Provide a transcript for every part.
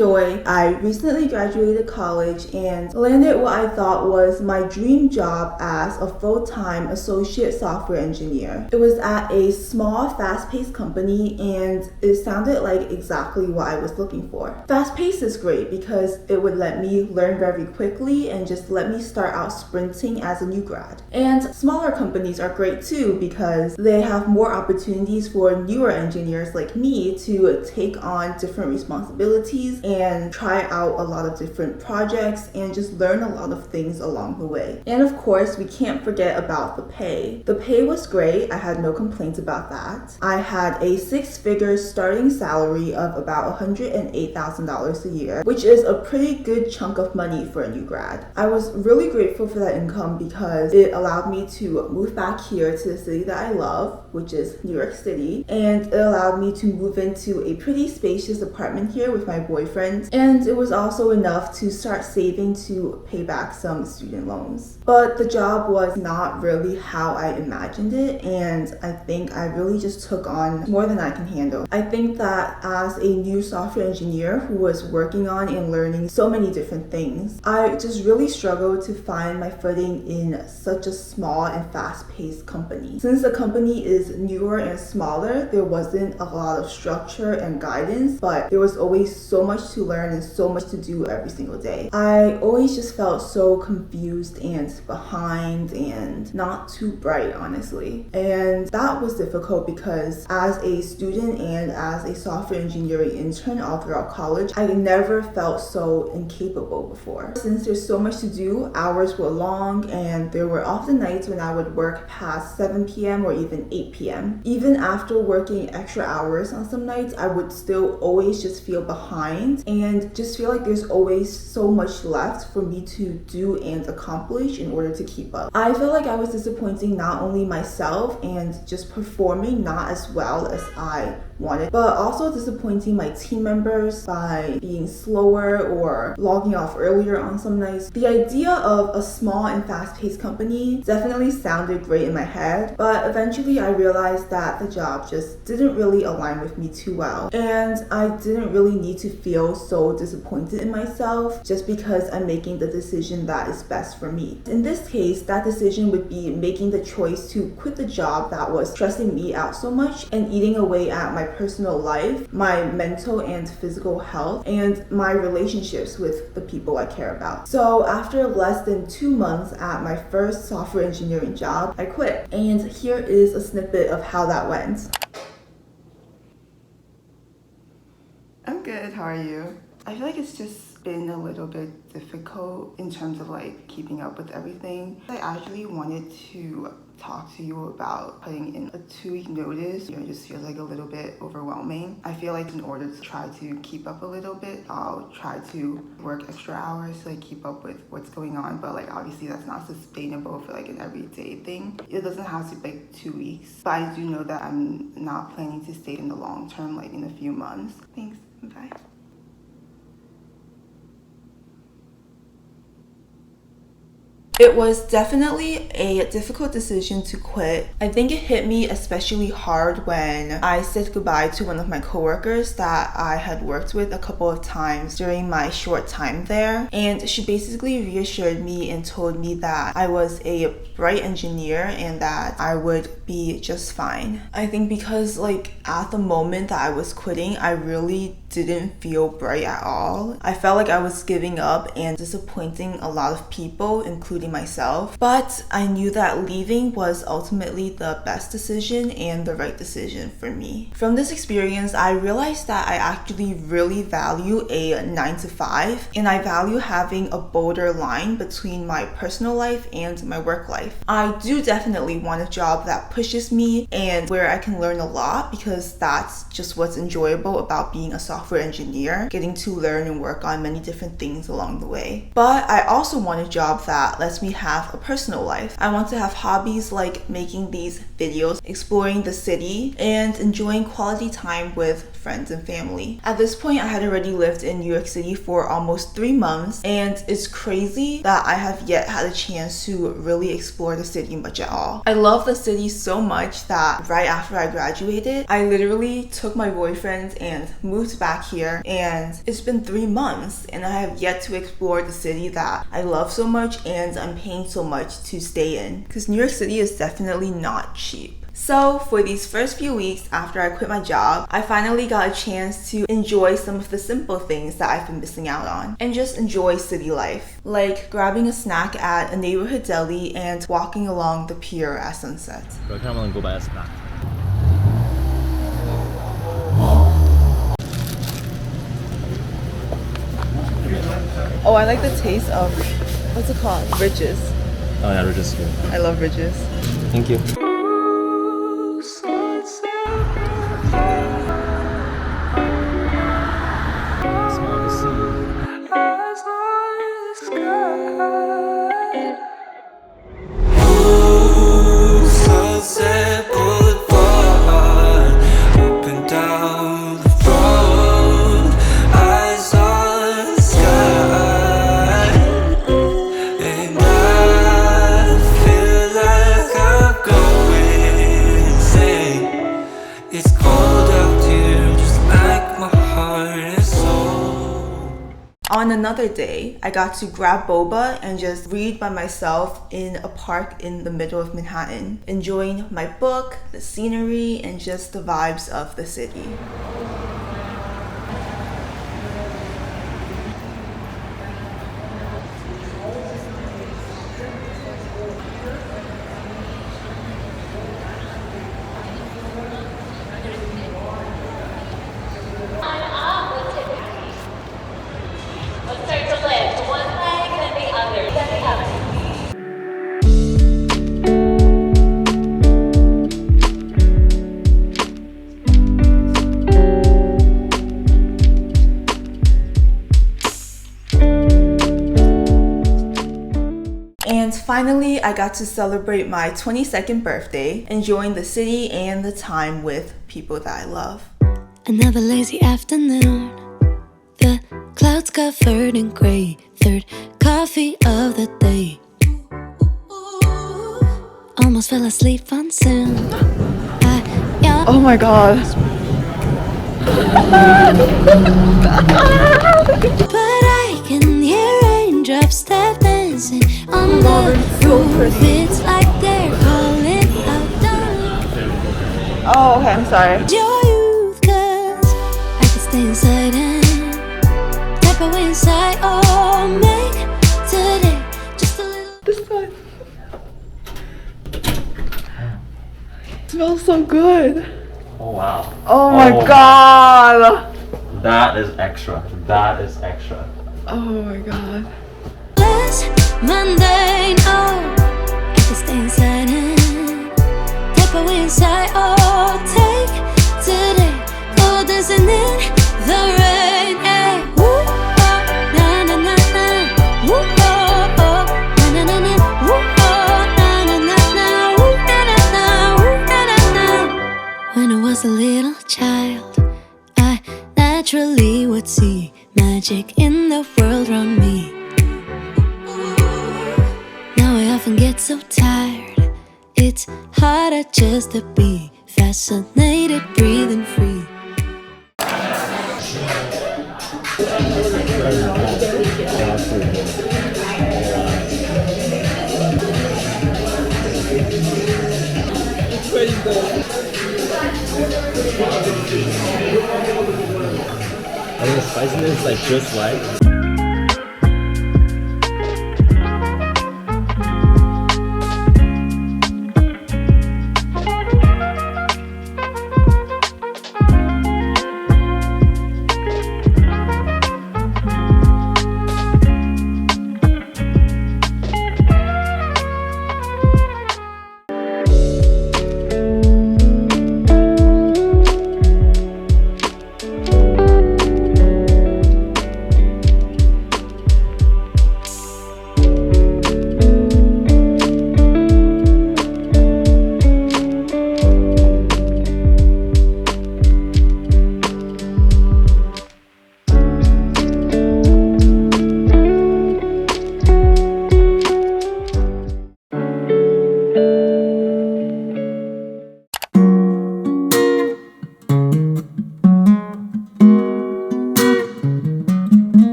Joy. I recently graduated college and landed what I thought was my dream job as a full-time associate software engineer. It was at a small, fast-paced company and it sounded like exactly what I was looking for. Fast-paced is great because it would let me learn very quickly and just let me start out sprinting as a new grad. And smaller companies are great too because they have more opportunities for newer engineers like me to take on different responsibilities and try out a lot of different projects and just learn a lot of things along the way. And of course, we can't forget about the pay. The pay was great. I had no complaints about that. I had a six-figure starting salary of about $108,000 a year, which is a pretty good chunk of money for a new grad. I was really grateful for that income because it allowed me to move back here to the city that I love, which is New York City, and it allowed me to move into a pretty spacious apartment here with my boyfriend, and it was also enough to start saving to pay back some student loans. But the job was not really how I imagined it, and I think I really just took on more than I can handle. I think that as a new software engineer who was working on and learning so many different things, I just really struggled to find my footing in such a small and fast-paced company. Since the company is newer and smaller, there wasn't a lot of structure and guidance, but there was always so much to learn and so much to do every single day. I always just felt so confused and behind and not too bright, honestly. And that was difficult because as a student and as a software engineering intern all throughout college, I never felt so incapable before. Since there's so much to do, hours were long, and there were often nights when I would work past 7 p.m. or even 8 p.m. Even after working extra hours on some nights, I would still always just feel behind and just feel like there's always so much left for me to do and accomplish in order to keep up. I felt like I was disappointing not only myself and just performing not as well as I wanted, but also disappointing my team members by being slower or logging off earlier on some nights. The idea of a small and fast-paced company definitely sounded great in my head, but eventually I realized that the job just didn't really align with me too well, and I didn't really need to feel so disappointed in myself just because I'm making the decision that is best for me. In this case, that decision would be making the choice to quit the job that was stressing me out so much and eating away at my personal life, my mental and physical health, and my relationships with the people I care about. So after less than 2 months at my first software engineering job, I quit. And here is a snippet of how that went. I'm good, how are you? I feel like it's just been a little bit difficult in terms of like keeping up with everything. I actually wanted to talk to you about putting in a 2-week notice. It just feels like a little bit overwhelming. I feel like in order to try to keep up a little bit, I'll try to work extra hours to like keep up with what's going on, but like obviously that's not sustainable for like an everyday thing. It doesn't have to be like 2 weeks, but I do know that I'm not planning to stay in the long term, like in a few months. Thanks, bye. It was definitely a difficult decision to quit. I think it hit me especially hard when I said goodbye to one of my coworkers that I had worked with a couple of times during my short time there. And she basically reassured me and told me that I was a bright engineer and that I would be just fine. I think because like at the moment that I was quitting, I really didn't feel bright at all. I felt like I was giving up and disappointing a lot of people, including myself. But I knew that leaving was ultimately the best decision and the right decision for me. From this experience, I realized that I actually really value a 9 to 5, and I value having a bolder line between my personal life and my work life. I do definitely want a job that pushes me and where I can learn a lot, because that's just what's enjoyable about being a software engineer, getting to learn and work on many different things along the way. But I also want a job that lets lets me have a personal life. I want to have hobbies like making these videos, exploring the city, and enjoying quality time with friends and family. At this point, I had already lived in New York City for almost 3 months, and it's crazy that I have yet had a chance to really explore the city much at all. I love the city so much that right after I graduated, I literally took my boyfriend and moved back here, and it's been 3 months and I have yet to explore the city that I love so much and I'm paying so much to stay in, because New York City is definitely not cheap. So for these first few weeks after I quit my job, I finally got a chance to enjoy some of the simple things that I've been missing out on and just enjoy city life, like grabbing a snack at a neighborhood deli and walking along the pier at sunset. Bro, I kind of want to go buy a snack. Oh, I like the taste of, what's it called? Ridges. Oh yeah, we're just here. I love Ridges. Thank you. On another day, I got to grab boba and just read by myself in a park in the middle of Manhattan, enjoying my book, the scenery, and just the vibes of the city. And finally, I got to celebrate my 22nd birthday, enjoying the city and the time with people that I love. Another lazy afternoon, the clouds covered in gray, third coffee of the day. Almost fell asleep on Zoom. Oh my god. But I can hear raindrops step dancing on the roof. It's like they're calling out down. Oh, okay, I'm sorry. Your youth, 'cause I can stay inside and step away inside. Oh, make today just a little. This one smells so good. Oh wow. Oh my god. That is extra. That is extra. Oh my god. Last Monday, no, I can stay inside and step away inside. Oh, take today, go dancing in the rain. Hey, woo, oh, na na na na, woo, oh, oh, na na na na, woo, oh, na na na na, woo, na na na, woo, na na na. When I was a little child, I naturally would see magic in the world around me. Now I often get so tired, it's harder just to be fascinated, breathing free. I think the spiciness like just right.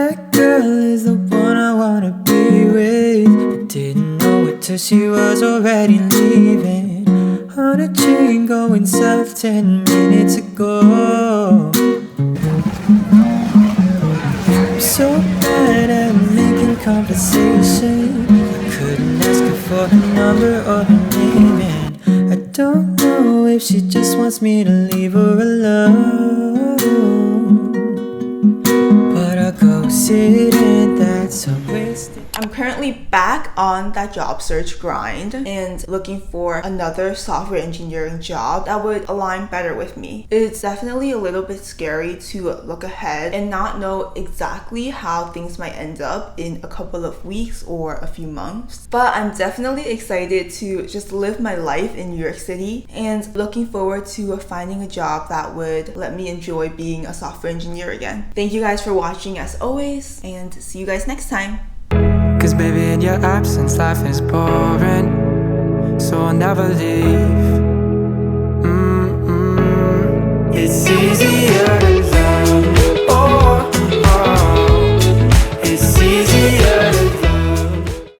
that girl is the one I wanna be with. Didn't know it till she was already leaving. On a train going south 10 minutes ago. I'm so bad at making conversation. I couldn't ask her for her number or her name, and I don't know if she just wants me to leave her alone. But I'll go sit in that subway station. I'm currently back on that job search grind and looking for another software engineering job that would align better with me. It's definitely a little bit scary to look ahead and not know exactly how things might end up in a couple of weeks or a few months. But I'm definitely excited to just live my life in New York City and looking forward to finding a job that would let me enjoy being a software engineer again. Thank you guys for watching as always, and see you guys next time. Cause baby, in your absence, life is boring, so I'll never leave. It's easier